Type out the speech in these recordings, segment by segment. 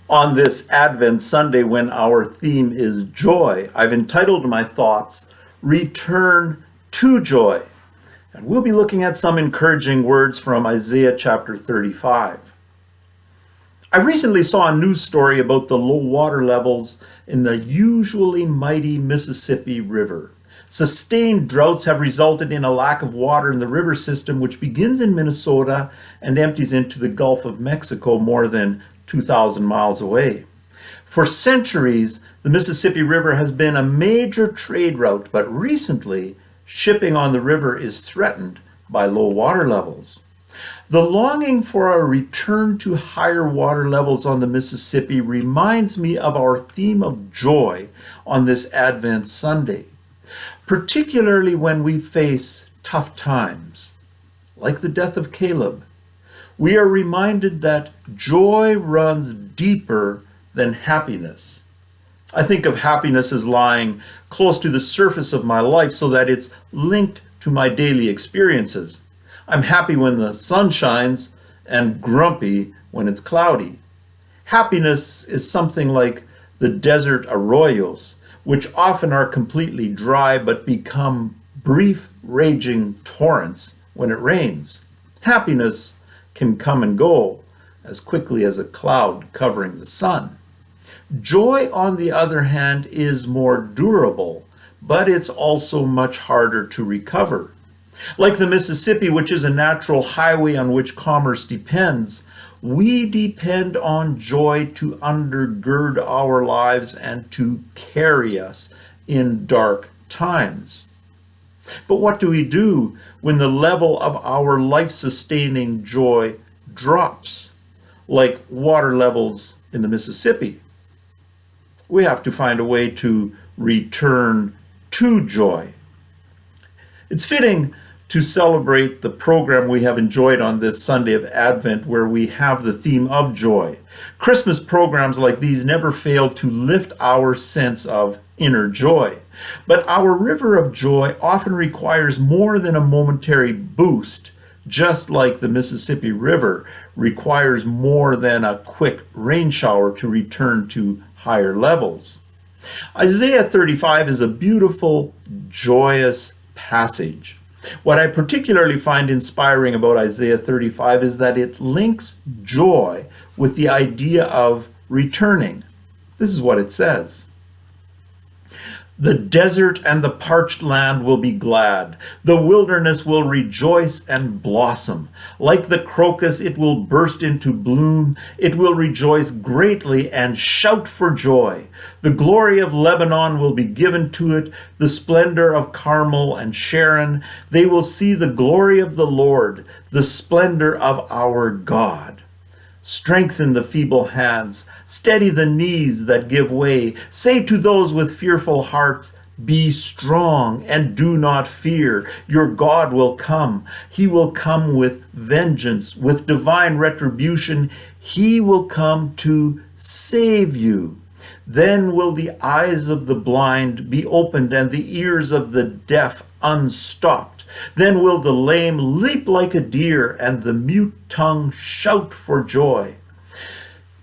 On this Advent Sunday, when our theme is joy, I've entitled my thoughts, Return to Joy. And we'll be looking at some encouraging words from Isaiah chapter 35. I recently saw a news story about the low water levels in the usually mighty Mississippi River. Sustained droughts have resulted in a lack of water in the river system, which begins in Minnesota and empties into the Gulf of Mexico more than 2,000 miles away. For centuries, the Mississippi River has been a major trade route, but recently, shipping on the river is threatened by low water levels. The longing for a return to higher water levels on the Mississippi reminds me of our theme of joy on this Advent Sunday, particularly when we face tough times, like the death of Caleb. We are reminded that joy runs deeper than happiness. I think of happiness as lying close to the surface of my life so that it's linked to my daily experiences. I'm happy when the sun shines and grumpy when it's cloudy. Happiness is something like the desert arroyos, which often are completely dry but become brief, raging torrents when it rains. Happiness can come and go as quickly as a cloud covering the sun. Joy, on the other hand, is more durable, but it's also much harder to recover. Like the Mississippi, which is a natural highway on which commerce depends, we depend on joy to undergird our lives and to carry us in dark times. But what do we do when the level of our life-sustaining joy drops, like water levels in the Mississippi? We have to find a way to return to joy. It's fitting to celebrate the program we have enjoyed on this Sunday of Advent, where we have the theme of joy. Christmas programs like these never fail to lift our sense of inner joy. But our river of joy often requires more than a momentary boost, just like the Mississippi River requires more than a quick rain shower to return to higher levels. Isaiah 35 is a beautiful, joyous passage. What I particularly find inspiring about Isaiah 35 is that it links joy with the idea of returning. This is what it says. The desert and the parched land will be glad. The wilderness will rejoice and blossom. Like the crocus, it will burst into bloom. It will rejoice greatly and shout for joy. The glory of Lebanon will be given to it, the splendor of Carmel and Sharon. They will see the glory of the Lord, the splendor of our God. Strengthen the feeble hands, steady the knees that give way. Say to those with fearful hearts, be strong and do not fear. Your God will come. He will come with vengeance, with divine retribution. He will come to save you. Then will the eyes of the blind be opened and the ears of the deaf unstopped. Then will the lame leap like a deer and the mute tongue shout for joy.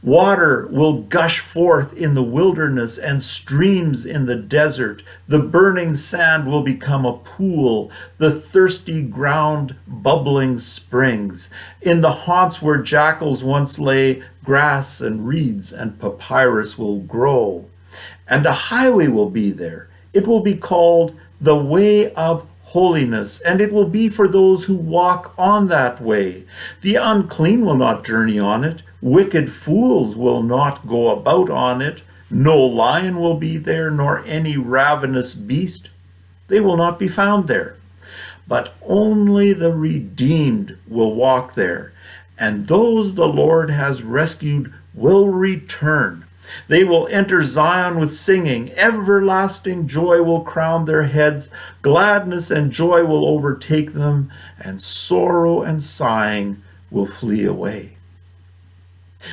Water will gush forth in the wilderness and streams in the desert. The burning sand will become a pool, the thirsty ground bubbling springs. In the haunts where jackals once lay, grass and reeds and papyrus will grow. And a highway will be there. It will be called the Way of Holiness, and it will be for those who walk on that way. The unclean will not journey on it. Wicked fools will not go about on it. No lion will be there, nor any ravenous beast. They will not be found there. But only the redeemed will walk there, and those the Lord has rescued will return. They will enter Zion with singing. Everlasting joy will crown their heads. Gladness and joy will overtake them, and sorrow and sighing will flee away.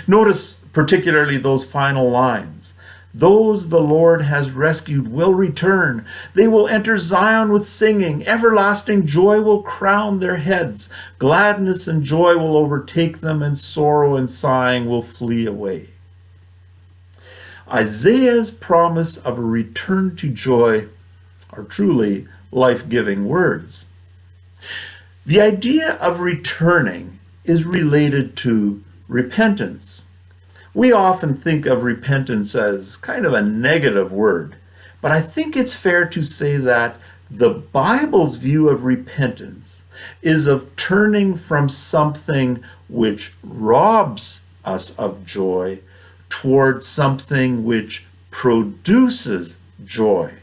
Notice particularly those final lines. Those the Lord has rescued will return. They will enter Zion with singing. Everlasting joy will crown their heads. Gladness and joy will overtake them, and sorrow and sighing will flee away. Isaiah's promise of a return to joy are truly life-giving words. The idea of returning is related to repentance. We often think of repentance as kind of a negative word, but I think it's fair to say that the Bible's view of repentance is of turning from something which robs us of joy toward something which produces joy.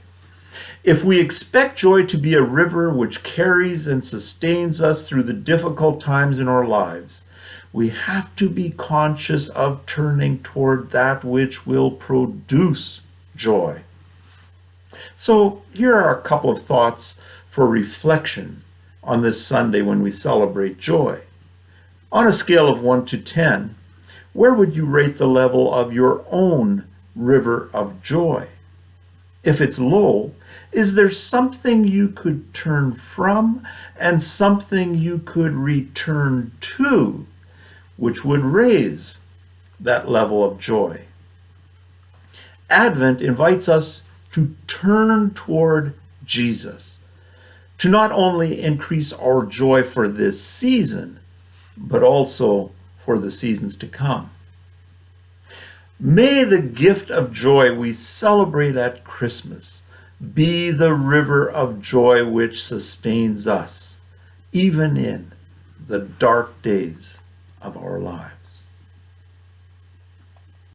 If we expect joy to be a river which carries and sustains us through the difficult times in our lives, we have to be conscious of turning toward that which will produce joy. So here are a couple of thoughts for reflection on this Sunday when we celebrate joy. On a scale of 1 to 10, where would you rate the level of your own river of joy? If it's low, is there something you could turn from and something you could return to, which would raise that level of joy? Advent invites us to turn toward Jesus, to not only increase our joy for this season, but also for the seasons to come. May the gift of joy we celebrate at Christmas be the river of joy which sustains us, even in the dark days of our lives.